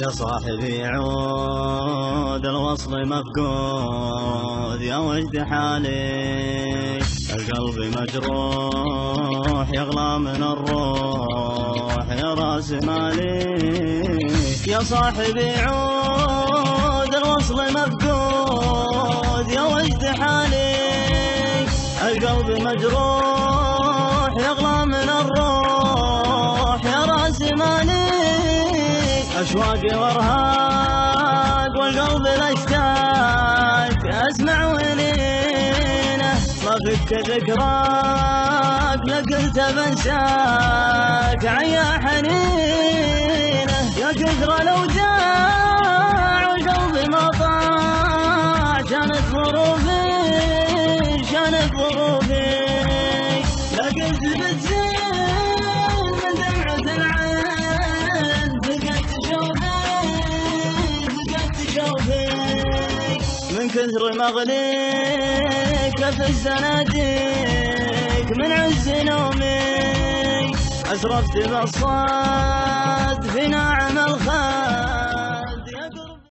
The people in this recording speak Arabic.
يا صاحبي عود الوصل مفقود، يا وجد حالي القلب مجروح يغلى من الروح يا راس مالي. يا صاحبي عود الوصل مفقود، يا وجد حالي القلب مجروح يغلى من الروح يا راس مالي. أشواقي وارهاق والقلب الاشتاق اسمع ولينه، ما فك ذكراك لقلت بنساك عيا حنينه. يا كثر الاوجاع والقلب ما طاع، كانت ظروفي لقيت بتزين من دمعة العين، فقدت شوفي من كثر مغليك في الزناديق من عز نومي. أسرفت بالصاد في ناعم الخير